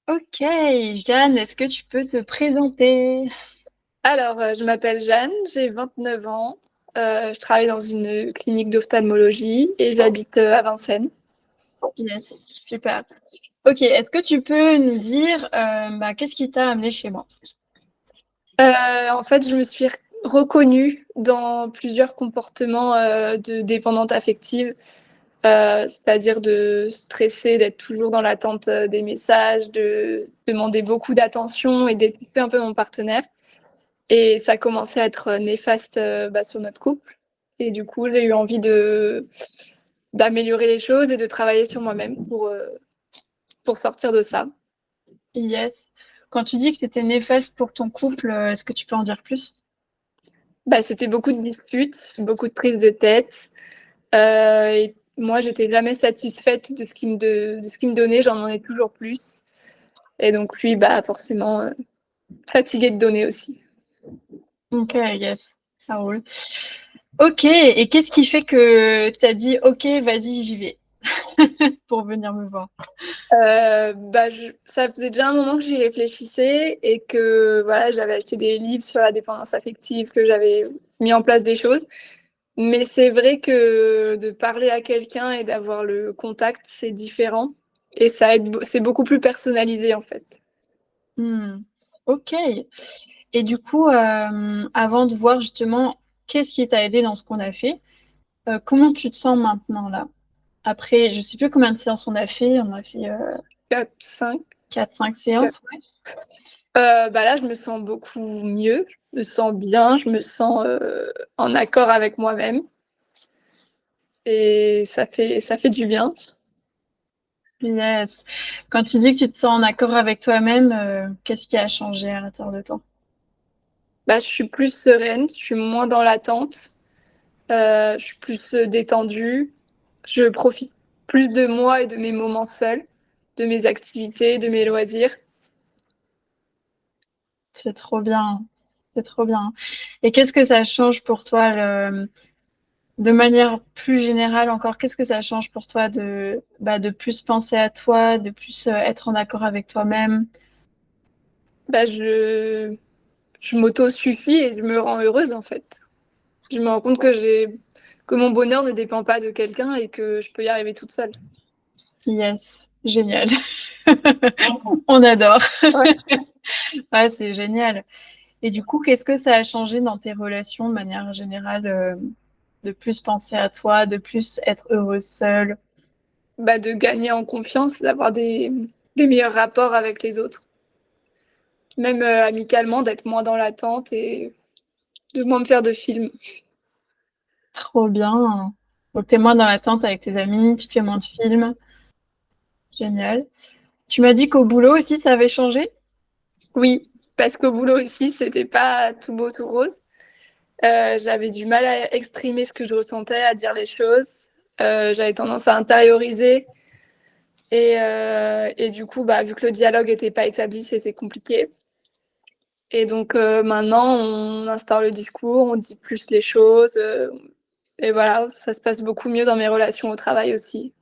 Ok, Jeanne, est-ce que tu peux te présenter? Alors, je m'appelle Jeanne, j'ai 29 ans. Je travaille dans une clinique d'ophtalmologie et j'habite à Vincennes. Yes, super. Ok, est-ce que tu peux nous dire qu'est-ce qui t'a amené chez moi? En fait, je me suis reconnue dans plusieurs comportements de dépendante affective, c'est-à-dire de stresser, d'être toujours dans l'attente des messages, de demander beaucoup d'attention et d'étouffer un peu mon partenaire. Et ça commençait à être néfaste sur notre couple. Et du coup, j'ai eu envie d'améliorer les choses et de travailler sur moi-même pour sortir de ça. Yes. Quand tu dis que c'était néfaste pour ton couple, est-ce que tu peux en dire plus? C'était beaucoup de disputes, beaucoup de prises de tête. Et moi, j'étais jamais satisfaite de de ce qu'il me donnait, j'en demandais toujours plus. Et donc lui, forcément, fatigué de donner aussi. Ok, yes, ça roule. Ok, et qu'est-ce qui fait que tu as dit ok, vas-y, j'y vais pour venir me voir? Ça faisait déjà un moment que j'y réfléchissais et que voilà, j'avais acheté des livres sur la dépendance affective, que j'avais mis en place des choses. Mais c'est vrai que de parler à quelqu'un et d'avoir le contact, c'est différent. Et ça aide, c'est beaucoup plus personnalisé en fait. Hmm, ok. Et du coup, avant de voir justement qu'est-ce qui t'a aidé dans ce qu'on a fait, comment tu te sens maintenant là? Après, je sais plus combien de séances on a fait 4, 5. 4-5 séances. Ouais. Là, je me sens beaucoup mieux, je me sens bien, je me sens en accord avec moi-même et ça fait du bien. Yes. Quand tu dis que tu te sens en accord avec toi-même, qu'est-ce qui a changé à l'intérieur de toi? Je suis plus sereine, je suis moins dans l'attente, je suis plus détendue, je profite plus de moi et de mes moments seuls, de mes activités, de mes loisirs. C'est trop bien. C'est trop bien. Et qu'est-ce que ça change pour toi, de manière plus générale encore, qu'est-ce que ça change pour toi de plus penser à toi, de plus être en accord avec toi-même? Bah, je, je m'auto-suffis et je me rends heureuse en fait. Je me rends compte que mon bonheur ne dépend pas de quelqu'un et que je peux y arriver toute seule. Yes, génial. On adore. Ouais. Ouais, c'est génial. Et du coup, qu'est-ce que ça a changé dans tes relations de manière générale, de plus penser à toi, de plus être heureuse seule? De gagner en confiance, des meilleurs rapports avec les autres. Même amicalement, d'être moins dans l'attente et de moins me faire de films. Trop bien. Donc, t'es moins dans l'attente avec tes amis, tu te fais moins de films. Génial. Tu m'as dit qu'au boulot aussi, ça avait changé? Oui, parce qu'au boulot aussi, c'était pas tout beau, tout rose. J'avais du mal à exprimer ce que je ressentais, à dire les choses. J'avais tendance à intérioriser. Et du coup, vu que le dialogue n'était pas établi, c'était compliqué. Et donc maintenant, on instaure le discours, on dit plus les choses. Et voilà, ça se passe beaucoup mieux dans mes relations au travail aussi.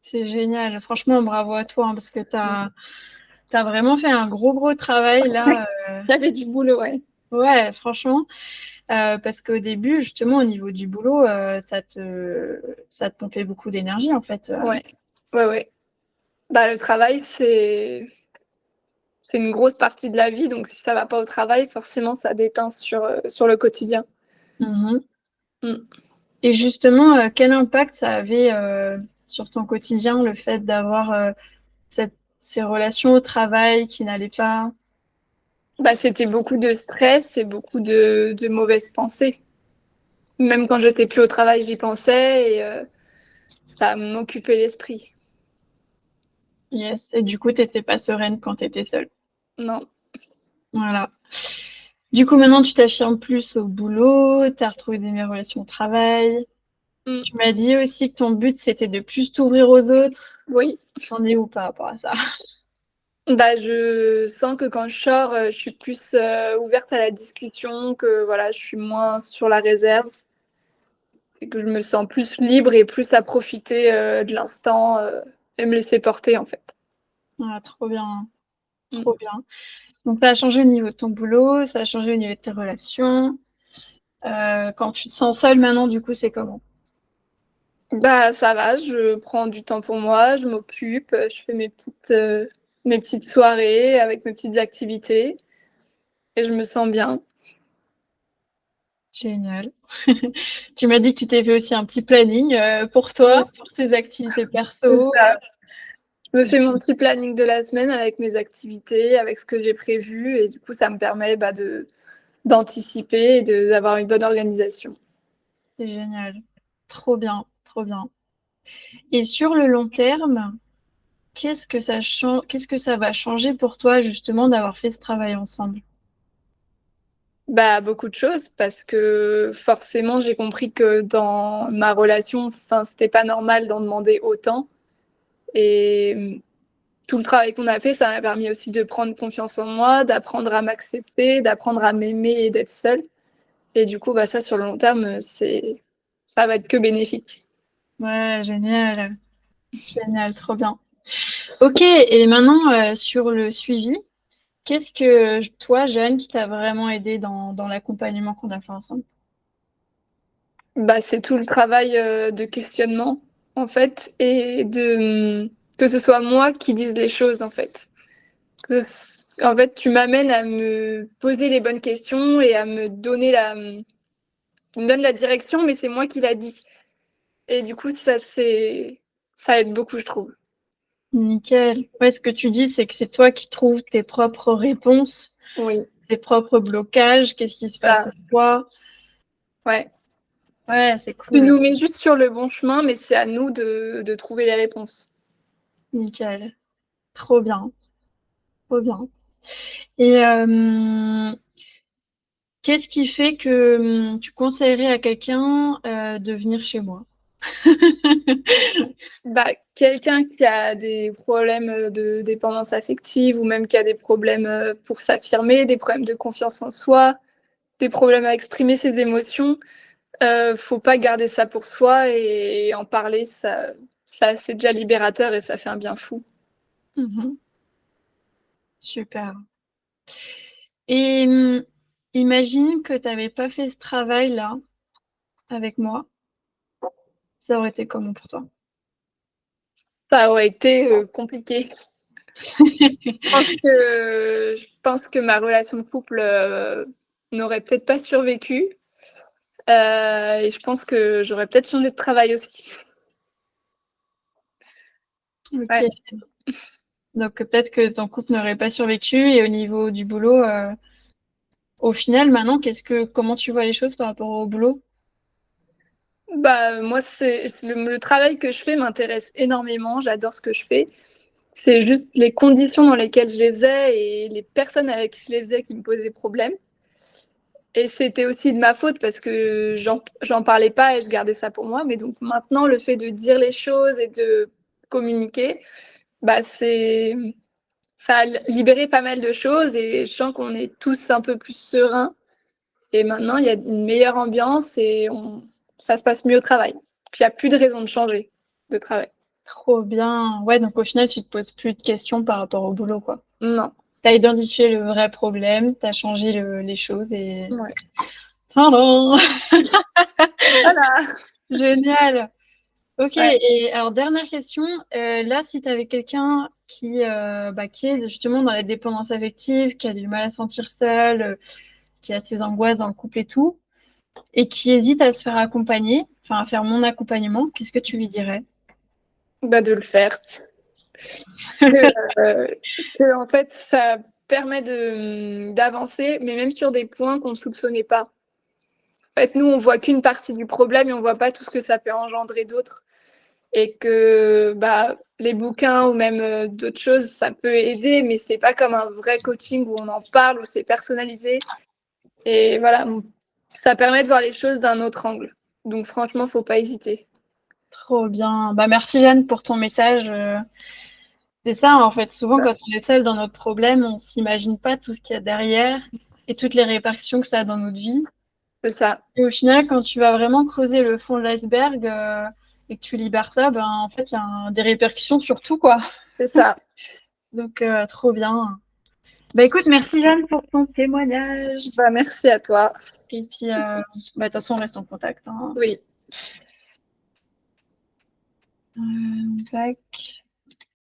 C'est génial. Franchement, bravo à toi, hein, parce que t'as vraiment fait un gros travail là. J'avais du boulot, ouais. Ouais, franchement. Parce qu'au début, justement, au niveau du boulot, ça te pompait beaucoup d'énergie, en fait. Ouais, ouais, ouais. Le travail, c'est une grosse partie de la vie, donc si ça va pas au travail, forcément, ça déteint sur le quotidien. Mhm. Mm. Et justement, quel impact ça avait sur ton quotidien, le fait d'avoir ces relations au travail qui n'allaient pas? C'était beaucoup de stress et beaucoup de mauvaises pensées. Même quand j'étais plus au travail, j'y pensais et ça m'occupait l'esprit. Yes. Et du coup, t'étais pas sereine quand t'étais seule. Non. Voilà. Du coup, maintenant, tu t'affirmes plus au boulot, t'as retrouvé des meilleures relations au travail. Mm. Tu m'as dit aussi que ton but, c'était de plus t'ouvrir aux autres. Oui. T'en es où par rapport à ça? Je sens que quand je sors, je suis plus ouverte à la discussion, que voilà, je suis moins sur la réserve et que je me sens plus libre et plus à profiter de l'instant et me laisser porter en fait. Ah, trop bien. Trop bien. Donc ça a changé au niveau de ton boulot, ça a changé au niveau de tes relations. Quand tu te sens seule maintenant, du coup, c'est comment? Bah, ça va, je prends du temps pour moi, je m'occupe, je fais mes petites soirées avec mes petites activités et je me sens bien. Génial. Tu m'as dit que tu t'es fait aussi un petit planning, pour Oui, toi, pour tes activités c'est perso. ça. Je me fais G mon petit planning de la semaine avec mes activités, avec ce que j'ai prévu et du coup, ça me permet, bah, d'anticiper et d'avoir une bonne organisation. C'est génial. Trop bien, trop bien. Et sur le long terme, qu'est-ce que ça va changer pour toi justement d'avoir fait ce travail ensemble? Bah, beaucoup de choses parce que forcément, j'ai compris que dans ma relation, enfin, c'était pas normal d'en demander autant et tout le travail qu'on a fait, ça m'a permis aussi de prendre confiance en moi, d'apprendre à m'accepter, d'apprendre à m'aimer et d'être seule et du coup, bah, ça sur le long terme, ça va être que bénéfique. Ouais, génial, génial, trop bien. OK et maintenant, sur le suivi, qu'est-ce que toi, Jeanne, qui t'a vraiment aidé dans l'accompagnement qu'on a fait ensemble? Bah, c'est tout le travail, de questionnement, en fait et que ce soit moi qui dise les choses, en fait. En fait, tu m'amènes à me poser les bonnes questions et à me donner tu me donnes la direction, mais c'est moi qui la dis et du coup, ça aide beaucoup, je trouve. Nickel. Ouais, ce que tu dis, c'est que c'est toi qui trouves tes propres réponses, Oui, tes propres blocages, qu'est-ce qui se passe ça, en toi. ouais. Ouais, c'est Tu cool. nous mets juste sur le bon chemin, mais c'est à nous de trouver les réponses. Nickel. Trop bien, trop bien. Et qu'est-ce qui fait que, tu conseillerais à quelqu'un, de venir chez moi? Bah, quelqu'un qui a des problèmes, de dépendance affective ou même qui a des problèmes, pour s'affirmer, des problèmes de confiance en soi, des problèmes à exprimer ses émotions, faut pas garder ça pour soi et en parler, ça c'est déjà libérateur et ça fait un bien fou. Mmh. Super. Et imagine que tu avais pas fait ce travail-là avec moi, ça aurait été comment pour toi? Ça aurait été, compliqué. Je pense que ma relation de couple, n'aurait peut-être pas survécu, et je pense que j'aurais peut-être changé de travail aussi. Ouais. OK. Donc peut-être que ton couple n'aurait pas survécu et au niveau du boulot, au final maintenant comment tu vois les choses par rapport au boulot? Bah, moi, c'est le travail que je fais m'intéresse énormément, j'adore ce que je fais. C'est juste les conditions dans lesquelles je les faisais et les personnes avec qui je les faisais qui me posaient problème et c'était aussi de ma faute parce que j'en parlais pas et je gardais ça pour moi, mais donc maintenant le fait de dire les choses et de communiquer, bah, ça a libéré pas mal de choses et je sens qu'on est tous un peu plus sereins et maintenant il y a une meilleure ambiance et ça se passe mieux au travail. Il y a plus de raison de changer de travail. Trop bien. Ouais, donc au final, tu te poses plus de questions par rapport au boulot, quoi. Non, Tu as identifié le vrai problème, tu as changé les choses et ouais. tadam! Voilà, Génial. OK ouais. et alors dernière question, là, si tu avais quelqu'un qui est justement dans la dépendance affective, qui a du mal à se sentir seul, qui a ses angoisses dans le couple et tout et qui hésite à se faire accompagner, enfin à faire mon accompagnement, qu'est-ce que tu lui dirais? Bah, de le faire. Que, heu, que en fait, ça permet d'avancer, mais même sur des points qu'on ne soupçonnait pas. En fait, nous, on voit qu'une partie du problème et on voit pas tout ce que ça peut engendrer d'autres et que, bah, les bouquins ou même, d'autres choses, ça peut aider, mais c'est pas comme un vrai coaching où on en parle, où c'est personnalisé et voilà, ça permet de voir les choses d'un autre angle. Donc franchement, faut pas hésiter. Trop bien. Bah, merci Jeanne pour ton message, c'est ça, en fait, souvent quand on est seul dans notre problème, on s'imagine pas tout ce qu'il y a derrière et toutes les répercussions que ça a dans notre vie C'est ça, et au final, quand tu vas vraiment creuser le fond de l'iceberg, et que tu libères ça, en fait, il y a des répercussions sur tout, quoi. c'est ça. Donc trop bien. Bah écoute, merci Jeanne pour ton témoignage. Bah, merci à toi. Et puis, bah, de toute façon, on reste en contact. Hein. Oui. Tac.